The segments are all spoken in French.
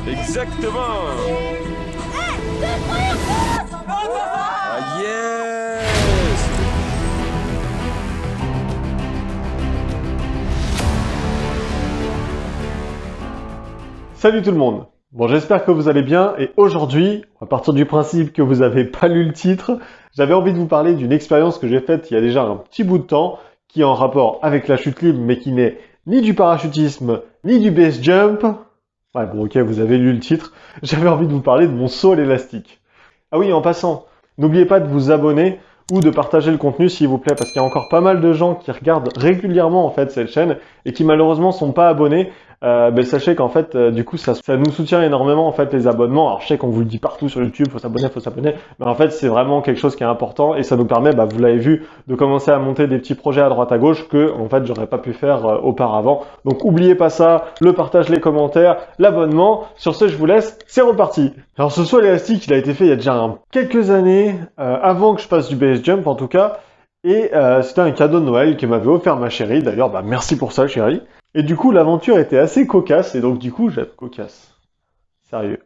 Exactement. Ah yes. Salut tout le monde. Bon, j'espère que vous allez bien et aujourd'hui, à partir du principe que vous n'avez pas lu le titre, j'avais envie de vous parler d'une expérience que j'ai faite il y a déjà un petit bout de temps qui est en rapport avec la chute libre mais qui n'est ni du parachutisme ni du base jump. Ouais, bon, ok, vous avez lu le titre. J'avais envie de vous parler de mon saut à l'élastique. Ah oui, en passant, n'oubliez pas de vous abonner ou de partager le contenu s'il vous plaît, parce qu'il y a encore pas mal de gens qui regardent régulièrement en fait cette chaîne et qui malheureusement sont pas abonnés. Sachez qu'en fait, du coup, ça nous soutient énormément en fait les abonnements. Alors je sais qu'on vous le dit partout sur YouTube, faut s'abonner, mais en fait c'est vraiment quelque chose qui est important et ça nous permet, vous l'avez vu, de commencer à monter des petits projets à droite à gauche que en fait j'aurais pas pu faire auparavant. Donc oubliez pas ça, le partage, les commentaires, l'abonnement. Sur ce, je vous laisse, c'est reparti. Alors ce saut à l'élastique, il a été fait il y a déjà quelques années, avant que je passe du base jump en tout cas. Et c'était un cadeau de Noël que m'avait offert ma chérie. D'ailleurs, merci pour ça, chérie. Et du coup, l'aventure était assez cocasse. Et donc, du coup, cocasse. Sérieux.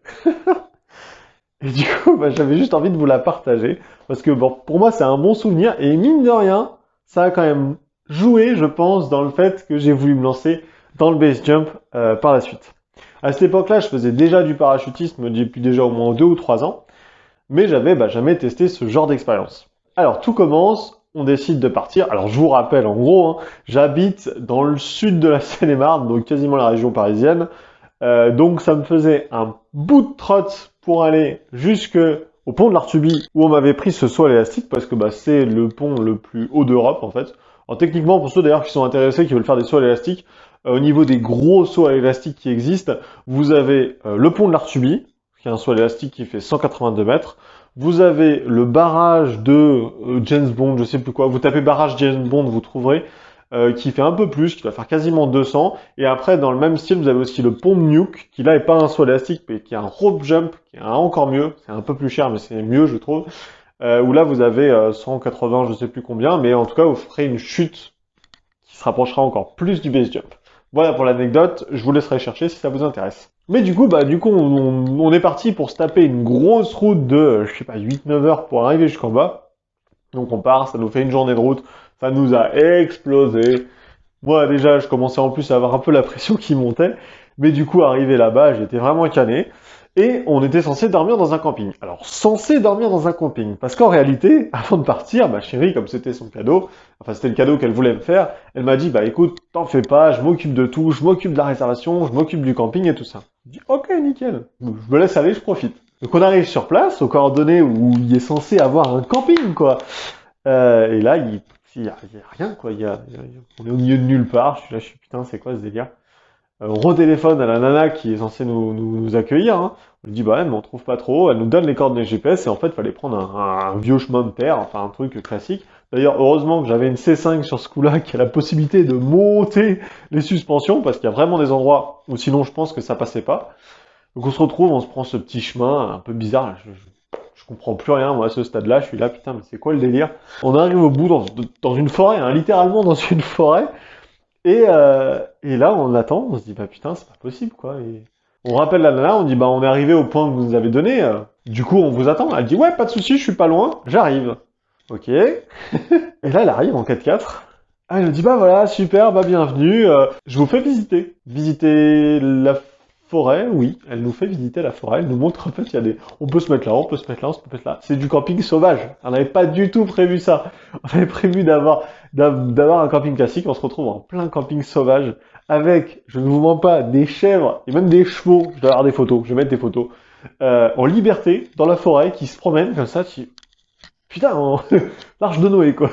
Et du coup, j'avais juste envie de vous la partager. Parce que, bon, pour moi, c'est un bon souvenir. Et mine de rien, ça a quand même joué, je pense, dans le fait que j'ai voulu me lancer dans le base jump par la suite. À cette époque-là, je faisais déjà du parachutisme depuis déjà au moins 2 ou 3 ans. Mais j'avais jamais testé ce genre d'expérience. Alors, tout commence. On décide de partir. Alors je vous rappelle en gros, j'habite dans le sud de la Seine-et-Marne, donc quasiment la région parisienne. Donc ça me faisait un bout de trotte pour aller jusqu'au pont de l'Artuby où on m'avait pris ce saut à l'élastique parce que c'est le pont le plus haut d'Europe en fait. Alors techniquement pour ceux d'ailleurs qui sont intéressés, qui veulent faire des sauts à l'élastique, au niveau des gros sauts à l'élastique qui existent, vous avez le pont de l'Artuby, qui est un saut à l'élastique qui fait 182 mètres. Vous avez le barrage de James Bond, je sais plus quoi. Vous tapez barrage James Bond, vous trouverez, qui fait un peu plus, qui va faire quasiment 200. Et après, dans le même style, vous avez aussi le pont de Nuke, qui là est pas un saut élastique, mais qui est un rope jump, qui est encore mieux. C'est un peu plus cher, mais c'est mieux, je trouve. Où là, vous avez 180, je sais plus combien, mais en tout cas, vous ferez une chute qui se rapprochera encore plus du base jump. Voilà pour l'anecdote, je vous laisserai chercher si ça vous intéresse. Mais du coup, on est parti pour se taper une grosse route de, 8-9 heures pour arriver jusqu'en bas. Donc on part, ça nous fait une journée de route, ça nous a explosé. Moi déjà, je commençais en plus à avoir un peu la pression qui montait. Mais du coup, arrivé là-bas, j'étais vraiment cané. Et on était censé dormir dans un camping. Alors, censé dormir dans un camping. Parce qu'en réalité, avant de partir, ma chérie, comme c'était son cadeau, enfin c'était le cadeau qu'elle voulait me faire, elle m'a dit, écoute, t'en fais pas, je m'occupe de tout, je m'occupe de la réservation, je m'occupe du camping et tout ça. Je dis, ok, nickel. Je me laisse aller, je profite. Donc on arrive sur place, aux coordonnées où il est censé avoir un camping, quoi. Et là, il y a rien, quoi. On est au milieu de nulle part. Je suis putain, c'est quoi ce délire? On retéléphone à la nana qui est censée nous accueillir. On lui dit, mais on trouve pas trop. Elle nous donne les coordonnées GPS et en fait, il fallait prendre un vieux chemin de terre, enfin un truc classique. D'ailleurs, heureusement que j'avais une C5 sur ce coup-là qui a la possibilité de monter les suspensions parce qu'il y a vraiment des endroits où sinon je pense que ça passait pas. Donc on se retrouve, on se prend ce petit chemin un peu bizarre. Je comprends plus rien, moi, à ce stade-là. Je suis là, putain, mais c'est quoi le délire? On arrive au bout dans une forêt, littéralement dans une forêt. Et là, on attend, on se dit, putain, c'est pas possible, quoi. Et on rappelle la nana, on dit, on est arrivé au point que vous nous avez donné, du coup, on vous attend. Elle dit, ouais, pas de souci, je suis pas loin, j'arrive. Ok. Et là, elle arrive en 4x4. Elle nous dit, voilà, super, bienvenue, je vous fais visiter. Visiter la forêt, oui, elle nous fait visiter la forêt, elle nous montre, en fait, on peut se mettre là, on peut se mettre là, on peut se mettre là. C'est du camping sauvage. On n'avait pas du tout prévu ça. On avait prévu d'avoir un camping classique, on se retrouve en plein camping sauvage, avec, je ne vous mens pas, des chèvres, et même des chevaux, je dois avoir des photos, je vais mettre des photos, en liberté, dans la forêt, qui se promènent comme ça, putain, l'Arche de Noé, quoi.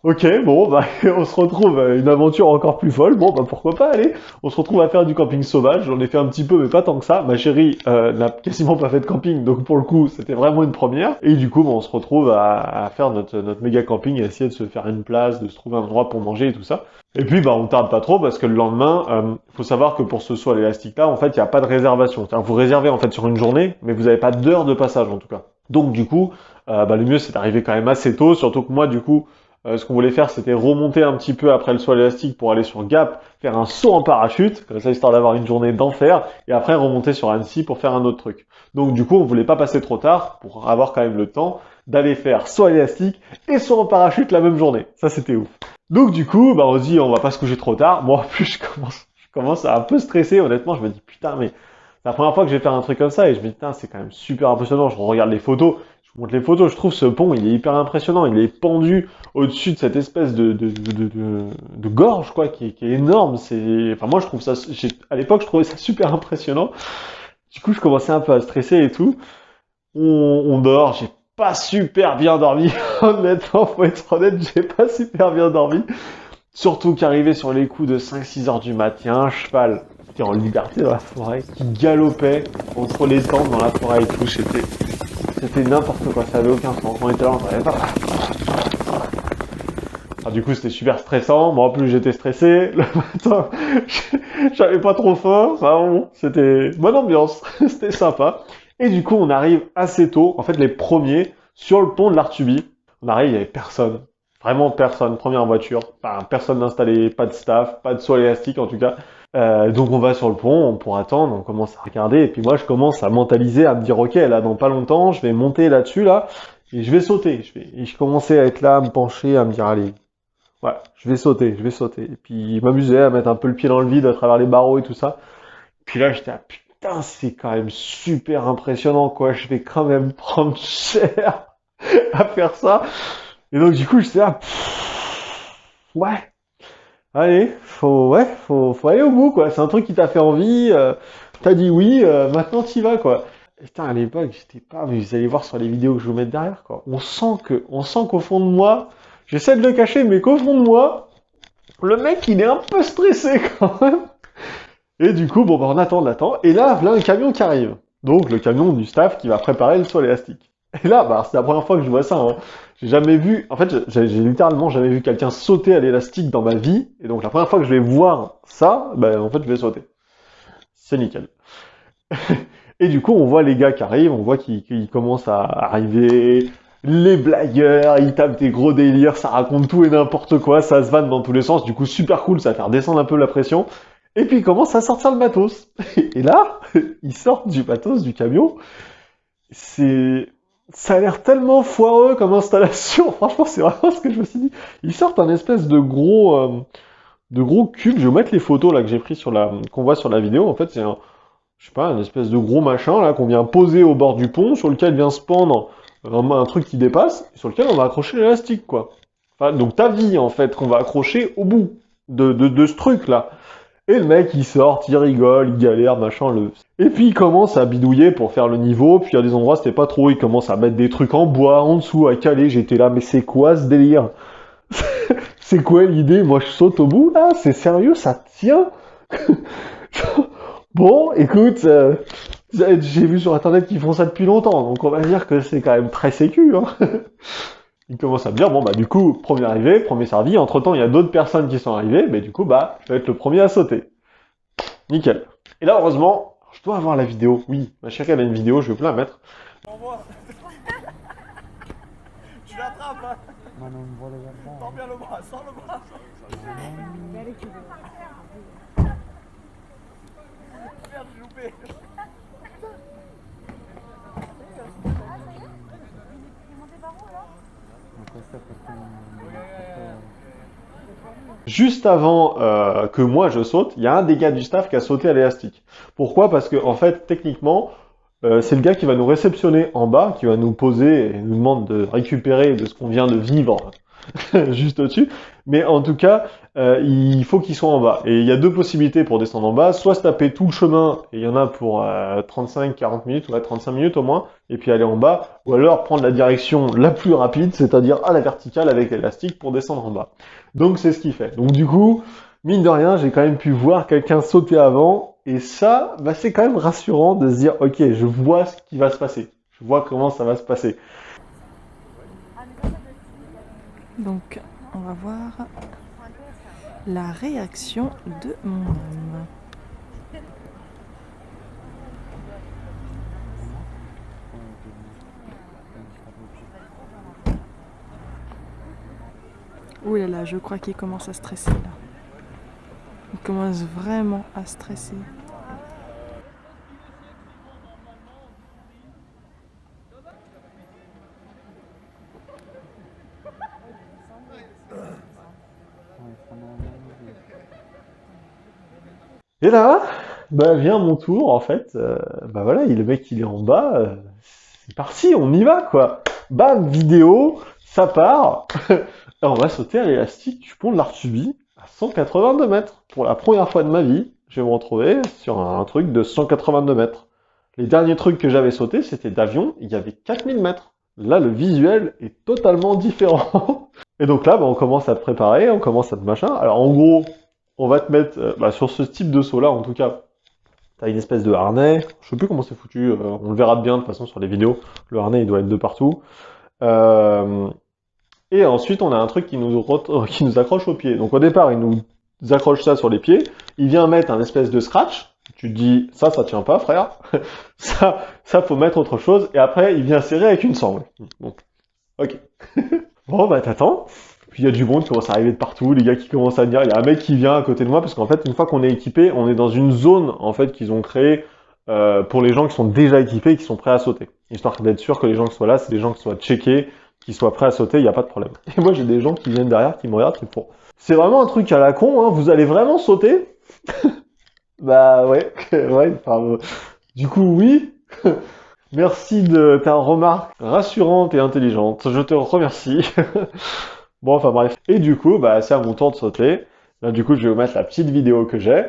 Ok, on se retrouve à une aventure encore plus folle. Pourquoi pas, allez. On se retrouve à faire du camping sauvage. J'en ai fait un petit peu, mais pas tant que ça. Ma chérie n'a quasiment pas fait de camping, donc pour le coup, c'était vraiment une première. Et du coup, on se retrouve à faire notre méga camping, à essayer de se faire une place, de se trouver un endroit pour manger et tout ça. Et puis, on tarde pas trop parce que le lendemain, faut savoir que pour ce saut à l'élastique-là, en fait, il n'y a pas de réservation. C'est-à-dire que vous réservez en fait sur une journée, mais vous n'avez pas d'heure de passage en tout cas. Donc du coup, le mieux c'est d'arriver quand même assez tôt, surtout que moi, du coup, Ce qu'on voulait faire, c'était remonter un petit peu après le saut élastique pour aller sur Gap, faire un saut en parachute, comme ça, histoire d'avoir une journée d'enfer, et après remonter sur Annecy pour faire un autre truc. Donc du coup, on voulait pas passer trop tard pour avoir quand même le temps d'aller faire saut élastique et saut en parachute la même journée. Ça, c'était ouf. Donc du coup, bah, on se dit, on va pas se coucher trop tard. Moi, en plus, je commence à un peu stresser, honnêtement. Je me dis, putain, mais c'est la première fois que je vais faire un truc comme ça, et je me dis, putain, c'est quand même super impressionnant. Je regarde les photos, je vous montre les photos, je trouve ce pont, il est hyper impressionnant. Il est pendu au-dessus de cette espèce de gorge, quoi, qui est énorme. Enfin, moi, je trouve ça, à l'époque, je trouvais ça super impressionnant. Du coup, je commençais un peu à stresser et tout. On dort, j'ai pas super bien dormi. Honnêtement, faut être honnête, j'ai pas super bien dormi. Surtout qu'arrivé sur les coups de 5-6 heures du matin, un cheval qui était en liberté dans la forêt, qui galopait entre les tentes dans la forêt et tout, c'était n'importe quoi, ça avait aucun sens. On était là, on savait pas. Alors, du coup, c'était super stressant. Moi, en plus, j'étais stressé. Le matin, j'avais pas trop faim. Enfin, bon, c'était bonne ambiance. C'était sympa. Et du coup, on arrive assez tôt. En fait, les premiers sur le pont de l'Artuby. On arrive, il y avait personne. Vraiment personne. Première voiture. Enfin, personne d'installé, pas de staff, pas de saut élastique en tout cas. Donc on va sur le pont, on pourra attendre, on commence à regarder. Et puis moi, je commence à mentaliser, à me dire, ok, là, dans pas longtemps, je vais monter là-dessus, là. Et je vais sauter. Et je commençais à être là, à me pencher, à me dire, allez, ouais, je vais sauter, je vais sauter. Et puis, je m'amusais à mettre un peu le pied dans le vide à travers les barreaux et tout ça. Puis là, j'étais, ah, putain, c'est quand même super impressionnant, quoi. Je vais quand même prendre cher à faire ça. Et donc, du coup, j'étais là, ouais, allez, faut aller au bout, quoi. C'est un truc qui t'a fait envie, t'as dit oui, maintenant t'y vas, quoi. Et putain, à l'époque, j'étais pas, mais vous allez voir sur les vidéos que je vais vous mettre derrière, quoi. On sent qu'au fond de moi, j'essaie de le cacher, mais qu'au fond de moi, le mec, il est un peu stressé quand même. Et du coup, bon, bah, on attend. Et là un camion qui arrive. Donc, le camion du staff qui va préparer le saut élastique. Et là, bah, c'est la première fois que je vois ça, hein. J'ai jamais vu, en fait, j'ai littéralement jamais vu quelqu'un sauter à l'élastique dans ma vie. Et donc, la première fois que je vais voir ça, bah, en fait, je vais sauter. C'est nickel. Et du coup, on voit les gars qui arrivent, on voit qu'ils commencent à arriver, les blagueurs, ils tapent des gros délires, ça raconte tout et n'importe quoi, ça se vanne dans tous les sens, du coup super cool, ça va faire descendre un peu la pression. Et puis ils commencent à sortir le matos. Et là, ils sortent du matos, du camion. Ça a l'air tellement foireux comme installation. Franchement, c'est vraiment ce que je me suis dit. Ils sortent un espèce de gros cube. Je vais vous mettre les photos là que j'ai pris qu'on voit sur la vidéo. En fait, c'est je sais pas, un espèce de gros machin là qu'on vient poser au bord du pont, sur lequel vient se pendre un truc qui dépasse, et sur lequel on va accrocher l'élastique, quoi. Enfin, donc ta vie, en fait, qu'on va accrocher au bout de ce truc là. Et le mec, il sort, il rigole, il galère, machin, Et puis il commence à bidouiller pour faire le niveau, puis à des endroits c'était pas trop, il commence à mettre des trucs en bois, en dessous, à caler, j'étais là, mais c'est quoi ce délire? C'est quoi l'idée? Moi je saute au bout, là, c'est sérieux, ça tient? Bon, écoute, j'ai vu sur internet qu'ils font ça depuis longtemps, donc on va dire que c'est quand même très sécu, hein. Il commence à me dire, bon bah du coup, premier arrivé, premier servi, entre-temps il y a d'autres personnes qui sont arrivées, mais du coup bah, je vais être le premier à sauter. Nickel. Et là, heureusement, je dois avoir la vidéo. Oui, ma chérie, elle a une vidéo, je vais vous la mettre. Envoie. Tu l'attrapes, hein. Tends bien le bras, sors le bras. Merde, j'ai loupé. Juste avant que moi je saute, il y a un des gars du staff qui a sauté à l'élastique. Pourquoi? Parce que en fait, techniquement, c'est le gars qui va nous réceptionner en bas, qui va nous poser et nous demande de récupérer de ce qu'on vient de vivre juste au-dessus. Mais en tout cas, il faut qu'il soit en bas. Et il y a deux possibilités pour descendre en bas. Soit se taper tout le chemin, et il y en a pour 35-40 minutes, ouais, 35 minutes au moins, et puis aller en bas. Ou alors prendre la direction la plus rapide, c'est-à-dire à la verticale avec l'élastique pour descendre en bas. Donc c'est ce qu'il fait. Donc du coup, mine de rien, j'ai quand même pu voir quelqu'un sauter avant. Et ça, bah, c'est quand même rassurant de se dire, ok, je vois ce qui va se passer. Je vois comment ça va se passer. Donc, on va voir la réaction de mon homme. Ouh là là, je crois qu'il commence à stresser là. Il commence vraiment à stresser. Et là, bah vient mon tour en fait. Bah voilà, le mec il est en bas. C'est parti, on y va quoi. Bam, vidéo, ça part. Alors, on va sauter à l'élastique du pont de l'Artuby à 182 mètres. Pour la première fois de ma vie, je vais me retrouver sur un truc de 182 mètres. Les derniers trucs que j'avais sautés, c'était d'avion, il y avait 4000 mètres. Là, le visuel est totalement différent. Et donc là, bah, on commence à te préparer, on commence à te machin. Alors en gros, on va te mettre sur ce type de saut là, en tout cas, t'as une espèce de harnais. Je sais plus comment c'est foutu, on le verra bien de toute façon sur les vidéos. Le harnais, il doit être de partout. Et ensuite, on a un truc qui nous accroche aux pieds. Donc au départ, il nous accroche ça sur les pieds. Il vient mettre un espèce de scratch. Tu te dis, ça tient pas, frère. ça, faut mettre autre chose. Et après, il vient serrer avec une sangle. Bon, ok. Bon, bah t'attends. Puis il y a du monde qui commence à arriver de partout. Les gars qui commencent à venir. Il y a un mec qui vient à côté de moi parce qu'en fait, une fois qu'on est équipé, on est dans une zone en fait qu'ils ont créée pour les gens qui sont déjà équipés et qui sont prêts à sauter. Histoire d'être sûr que les gens qui soient là, c'est des gens qui soient checkés, qui soient prêts à sauter, il n'y a pas de problème. Et moi, j'ai des gens qui viennent derrière, qui me regardent, qui me font « C'est vraiment un truc à la con, hein, vous allez vraiment sauter ?» Bah ouais, ouais, enfin, du coup, oui. Merci de ta remarque rassurante et intelligente, je te remercie. Bon, enfin bref. Et du coup, bah c'est à mon tour de sauter. Là, du coup, je vais vous mettre la petite vidéo que j'ai.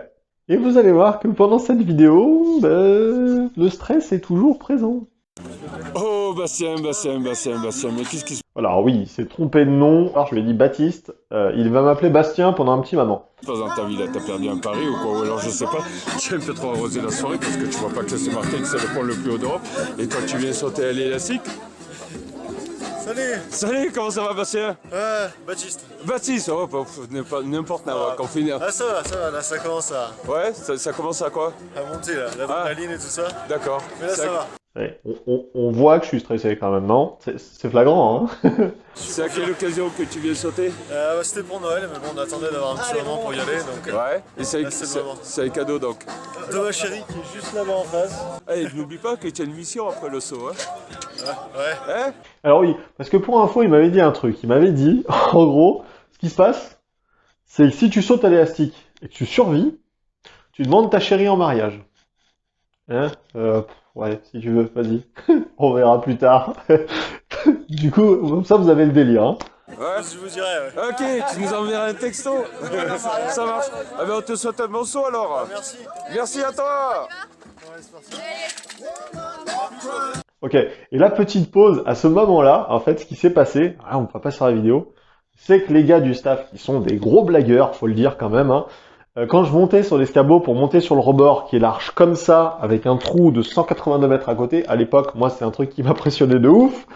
Et vous allez voir que pendant cette vidéo, bah, le stress est toujours présent. Oh, Bastien, mais qu'est-ce qui se Alors oui, il s'est trompé de nom. Alors je lui ai dit Baptiste. Il va m'appeler Bastien pendant un petit moment. passe dans ta vie là? T'as perdu un pari ou quoi? Ou alors je sais pas, tu aimes peut-être arroser la soirée parce que tu vois pas que c'est marqué que c'est le point le plus haut d'Europe. Et toi, tu viens sauter à l'élastique? Salut. Salut, comment ça va, Bastien? Baptiste. Baptiste, oh, n'importe quoi, qu'on finit. Ah ça va, là ça commence à Ouais, ça commence à quoi? monter là, l'adrénaline et tout ça. D'accord. Mais là ça va. Ouais, on voit que je suis stressé quand même, non? C'est flagrant, hein? C'est à quelle occasion que tu viens sauter? C'était pour Noël, mais bon on attendait d'avoir un petit moment pour y aller, donc Ouais, et c'est là, c'est le moment. un cadeau donc. De ma chérie qui est juste là-bas en face. Hey, n'oublie pas que tu as une mission après le saut, hein? Ouais. Hein? Alors oui, parce que pour info, il m'avait dit un truc. Il m'avait dit, en gros, ce qui se passe, c'est que si tu sautes à l'élastique et que tu survis, tu demandes ta chérie en mariage. Hein? Ouais, si tu veux, vas-y. On verra plus tard. Du coup, comme ça, vous avez le délire, hein. Ouais. Je vous dirai, ouais. Ok, tu nous enverras un texto. Ça marche. Ah ben on te souhaite un bon saut alors. Merci. Merci à toi. Ouais, c'est parti. Ok, et la petite pause, à ce moment-là, en fait, ce qui s'est passé, on ne va pas sur la vidéo, c'est que les gars du staff, qui sont des gros blagueurs, faut le dire quand même, hein, quand je montais sur l'escabeau pour monter sur le rebord, qui est large comme ça, avec un trou de 182 mètres à côté, à l'époque, moi, c'est un truc qui m'impressionnait de ouf,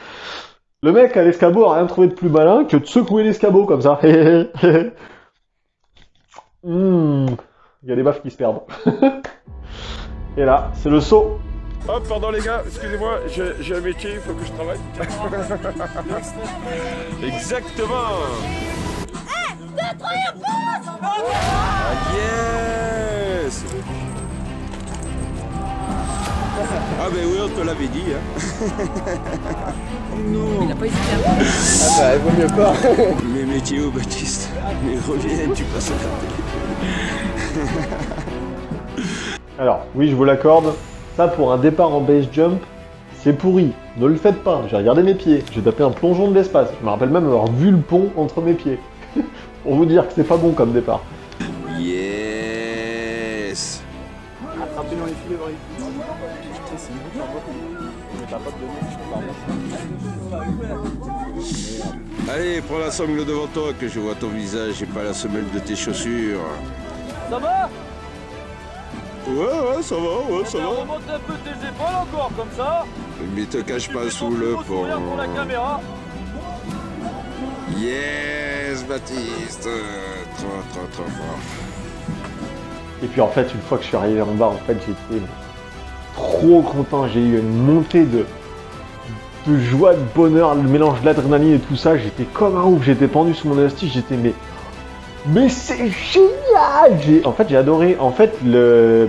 le mec à l'escabeau a rien trouvé de plus malin que de secouer l'escabeau comme ça. Il y a des baffes qui se perdent. Et là, c'est le saut. Hop, pardon les gars, excusez-moi, j'ai un métier, il faut que je travaille. Exactement. Ah, yes. Ah ben oui, on te l'avait dit. Hein. Il n'a pas hésité. Ah bah, il vaut mieux pas. Mais météo, Baptiste, mais reviens, tu passes à côté. Alors, oui, je vous l'accorde, ça pour un départ en base jump, c'est pourri. Ne le faites pas. J'ai regardé mes pieds, j'ai tapé un plongeon de l'espace. Je me rappelle même avoir vu le pont entre mes pieds. Pour vous dire que c'est pas bon comme départ. Yes. Attrapez dans les filets, dans les filets. C'est une boucle en mode. Mais t'as pas de données, Allez, prends la sangle devant toi que je vois ton visage et pas la semelle de tes chaussures. Ça va? Ouais, ça va, ouais, ça va. Remonte un peu tes épaules encore, comme ça. Mais te cache pas sous le pont. Pour la caméra. Yes, Baptiste. Trop fort. Et puis en fait, une fois que je suis arrivé en bas, en fait, j'étais trop content. J'ai eu une montée de joie, de bonheur, le mélange d'adrénaline et tout ça, j'étais comme un ouf, j'étais pendu sous mon élastique, j'étais mais c'est génial! En fait, j'ai adoré. En fait,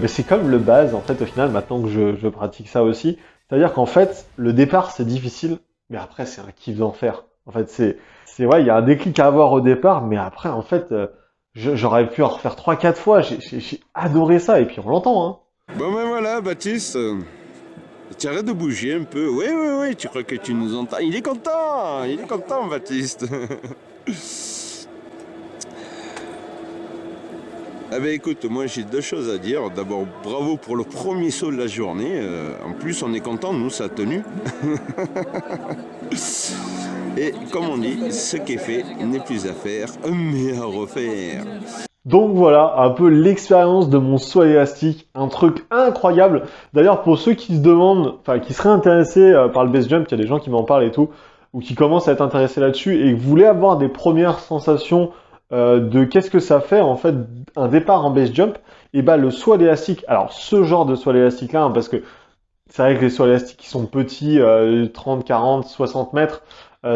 c'est comme le base, en fait, au final, maintenant que je pratique ça aussi. C'est-à-dire qu'en fait, le départ, c'est difficile, mais après, c'est un kiff d'en faire. En fait, ouais, il y a un déclic à avoir au départ, mais après, en fait, j'aurais pu en refaire 3-4 fois. J'ai adoré ça, et puis on l'entend, hein. Bon ben voilà, Baptiste, tu arrêtes de bouger un peu. Oui, tu crois que tu nous entends. Il est content, Baptiste. Ah ben écoute, moi j'ai deux choses à dire. D'abord, bravo pour le premier saut de la journée. En plus, on est content, nous, ça a tenu. Et comme on dit, ce qui est fait n'est plus à faire, mais à refaire. Donc voilà, un peu l'expérience de mon saut élastique, un truc incroyable. D'ailleurs, pour ceux qui se demandent, enfin qui seraient intéressés par le base jump, il y a des gens qui m'en parlent et tout, ou qui commencent à être intéressés là-dessus et voulaient avoir des premières sensations de qu'est-ce que ça fait en fait un départ en base jump, et bah le saut élastique, alors ce genre de saut élastique là, hein, parce que c'est vrai que les sauts élastiques qui sont petits, 30, 40, 60 mètres,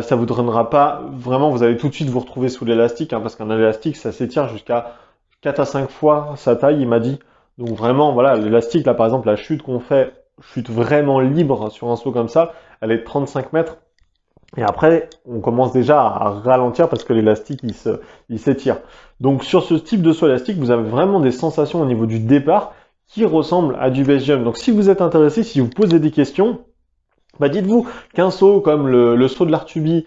ça vous donnera pas, vraiment vous allez tout de suite vous retrouver sous l'élastique, hein, parce qu'un élastique ça s'étire jusqu'à 4 à 5 fois sa taille, il m'a dit. Donc vraiment, voilà, l'élastique là par exemple, la chute qu'on fait, chute vraiment libre sur un saut comme ça, elle est de 35 mètres. Et après, on commence déjà à ralentir parce que l'élastique, il s'étire. Donc sur ce type de saut élastique, vous avez vraiment des sensations au niveau du départ qui ressemblent à du base jump. Donc si vous êtes intéressé, si vous posez des questions, bah dites-vous qu'un saut comme le saut de l'Artuby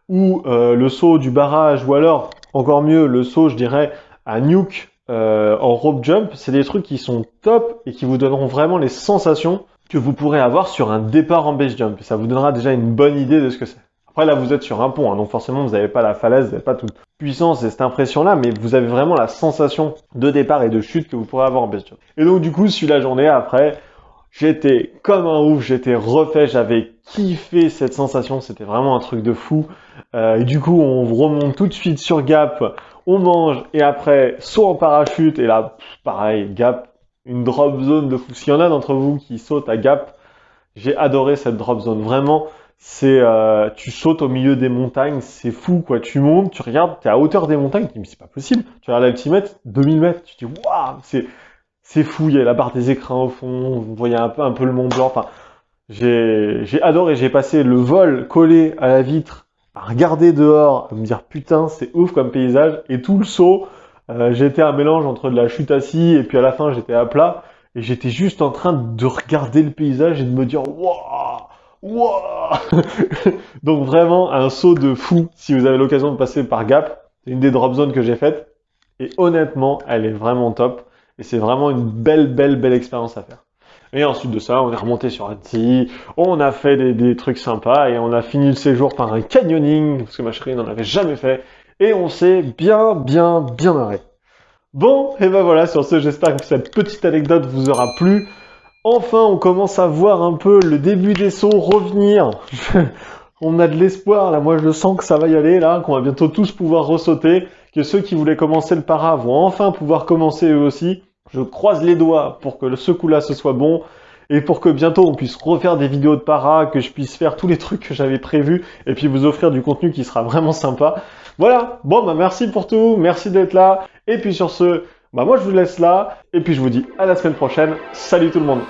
ou le saut du barrage, ou alors, encore mieux, le saut, je dirais, à nuke en rope jump, c'est des trucs qui sont top et qui vous donneront vraiment les sensations que vous pourrez avoir sur un départ en base jump. Et ça vous donnera déjà une bonne idée de ce que c'est. Après là vous êtes sur un pont, hein, donc forcément vous n'avez pas la falaise, vous n'avez pas toute puissance et cette impression-là, mais vous avez vraiment la sensation de départ et de chute que vous pourrez avoir en base jump. Et donc du coup, sur la journée après, j'étais comme un ouf, j'étais refait, j'avais kiffé cette sensation, c'était vraiment un truc de fou. Et du coup, on remonte tout de suite sur Gap, on mange, et après, saut en parachute, et là, pareil, Gap, une drop zone de fou. S'il y en a d'entre vous qui sautent à Gap, j'ai adoré cette drop zone, vraiment. Tu sautes au milieu des montagnes, c'est fou quoi, tu montes, tu regardes, t'es à hauteur des montagnes, tu te dis mais c'est pas possible, tu regardes la petite mètre, 2000 mètres, tu te dis waouh, c'est fou, il y a la barre des écrins au fond, vous voyez un peu le Mont Blanc, enfin, j'ai adoré, j'ai passé le vol collé à la vitre, à regarder dehors, à me dire putain c'est ouf comme paysage, et tout le saut, j'étais un mélange entre de la chute assis et puis à la fin j'étais à plat, et j'étais juste en train de regarder le paysage et de me dire waouh. Wow. Donc vraiment un saut de fou si vous avez l'occasion de passer par Gap. C'est une des drop zones que j'ai faites et honnêtement elle est vraiment top et c'est vraiment une belle expérience à faire. Et ensuite de ça on est remonté sur Annecy, on a fait des trucs sympas et on a fini le séjour par un canyoning parce que ma chérie n'en avait jamais fait et on s'est bien marré. Bon et ben voilà, sur ce j'espère que cette petite anecdote vous aura plu. Enfin, on commence à voir un peu le début des sauts revenir. On a de l'espoir, là. Moi, je sens que ça va y aller, là, qu'on va bientôt tous pouvoir ressauter, que ceux qui voulaient commencer le para vont enfin pouvoir commencer eux aussi. Je croise les doigts pour que ce coup-là, ce soit bon, et pour que bientôt on puisse refaire des vidéos de para, que je puisse faire tous les trucs que j'avais prévus, et puis vous offrir du contenu qui sera vraiment sympa. Voilà. Bon, bah, merci pour tout. Merci d'être là. Et puis sur ce, bah moi je vous laisse là, et puis je vous dis à la semaine prochaine. Salut tout le monde!